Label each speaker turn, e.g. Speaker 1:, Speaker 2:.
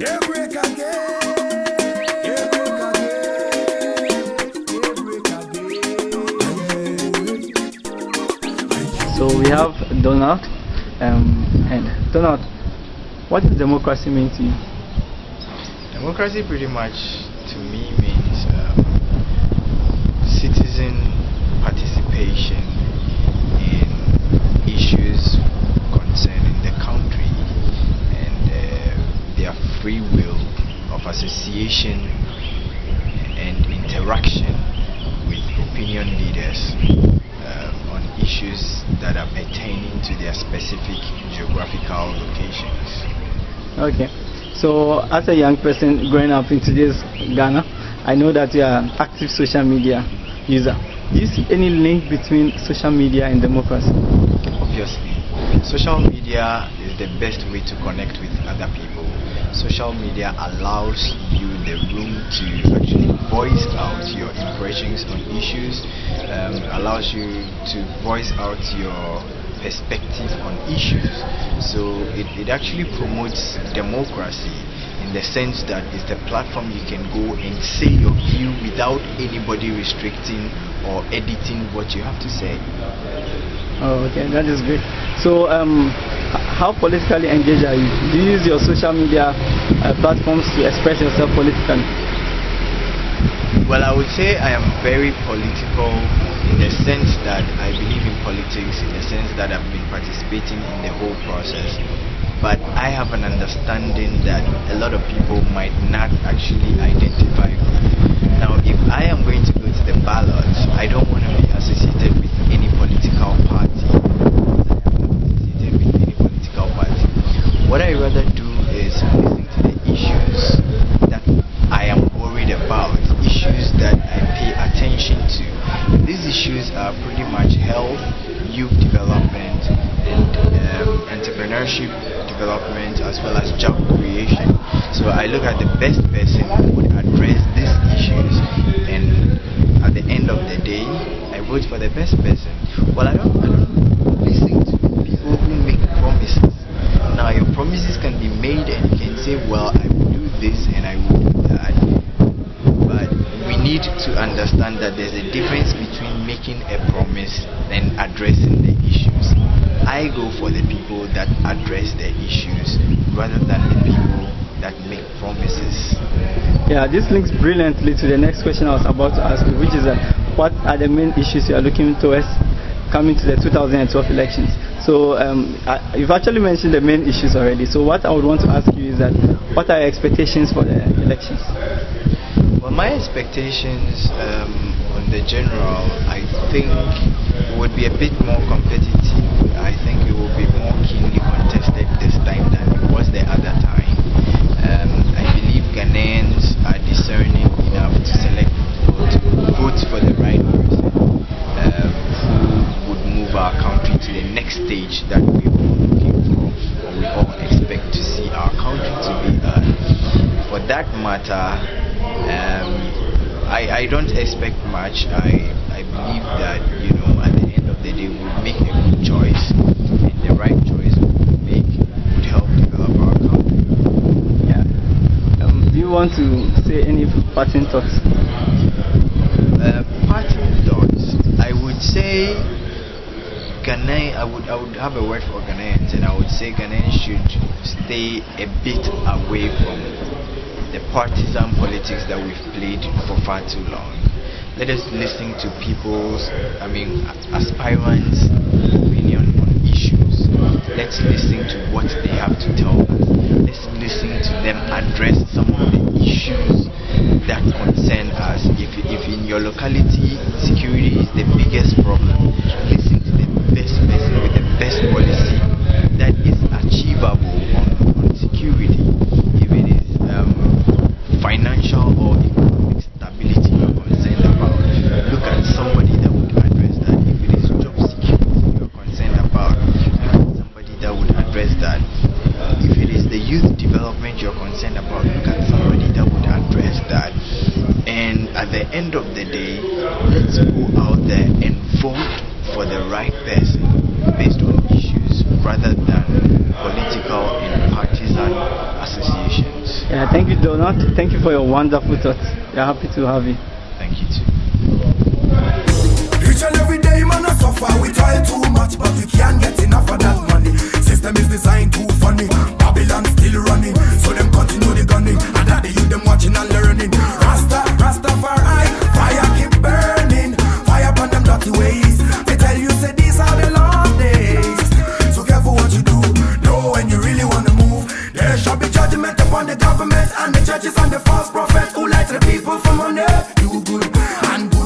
Speaker 1: So we have Donald, and Donald, what does democracy mean to you?
Speaker 2: Democracy pretty much to me means citizen participation in issues concerning the country and their free will of association and interaction with opinion leaders on issues that are pertaining to their specific geographical locations.
Speaker 1: Okay. So, as a young person growing up in today's Ghana, I know that you are an active social media user. Do you see any link between social media and democracy?
Speaker 2: Obviously, social media is the best way to connect with other people. Social media allows you the room to actually voice out your impressions on issues, allows you to voice out your perspective on issues. So it actually promotes democracy in the sense that it's the platform you can go and say your view without anybody restricting or editing what you have to say.
Speaker 1: Oh, okay, that is great. So how politically engaged are you? Do you use your social media platforms to express yourself politically?
Speaker 2: Well, I would say I am very political in the sense that I believe in politics, in the sense that I've been participating in the whole process. But I have an understanding that a lot of people might not actually identify with. Now, if I am going to go to the ballot, I don't want to be associated with any political party. What I rather do is listen to the issues that I am worried about, issues that I pay attention to. These issues are pretty much health, youth development, and entrepreneurship development, as well as job creation. So I look at the best person who would address these issues, and at the end of the day, I vote for the best person. Well, I don't listen to people who make promises. Now, your promises can be made, and you can say, well, I will do this and I will do that. But we need to understand that there's a difference between making a promise and addressing the issues. I go for the people that address the issues rather than the people that make promises.
Speaker 1: Yeah, this links brilliantly to the next question I was about to ask you, which is what are the main issues you are looking towards coming to the 2012 elections? So you've actually mentioned the main issues already. So what I would want to ask you is that what are your expectations for the elections?
Speaker 2: Well, my expectations on the general, I think would be a bit more competitive. I think it will be more keenly contested this time than it was the other time. I believe Ghanaians are discerning enough to select votes for the right person who would move our country to the next stage that we are all looking for, or we all expect to see our country to be at. For that matter, I don't expect much. I believe that, you know, at the end of the day we'll make a good choice, and the right choice we make would help develop our country.
Speaker 1: Yeah. Do you want to say any parting thoughts?
Speaker 2: Parting thoughts, I would say I would have a word for Ghanaians, and I would say Ghanaians should stay a bit away from the partisan politics that we've played for far too long. Let us listen to people's, aspirants' opinion on issues. Let's listen to what they have to tell us. Let's listen to them address some of the issues that concern us. If in your locality security is the biggest problem, listen to the best person with the best policy that is achievable on security. If it is financial or economic stability you're concerned about, look at somebody that would address that. If it is job security you're concerned about, look at somebody that would address that. If it is the youth development you're concerned about, look at somebody that would address that. And at the end of the day, let's go out there and vote for the right person based on issues rather than political and partisan associations.
Speaker 1: Yeah, thank you, Donald. Thank you for your wonderful thoughts. We are happy to have you.
Speaker 2: Thank you too.
Speaker 3: Each and every day, man, I suffer. We toil too much, but we can't get enough of that money. System is designed too funny. Babylon still running, so them continue the gunning. And that the youth them watching and learning. Rastafari, fire keep burning. Fire upon them dirty ways. They tell you, say these are the long days. So careful what you do. Know when you really wanna move. There shall be judgment upon the government and the churches and the false prophets who let the people from money do good and good.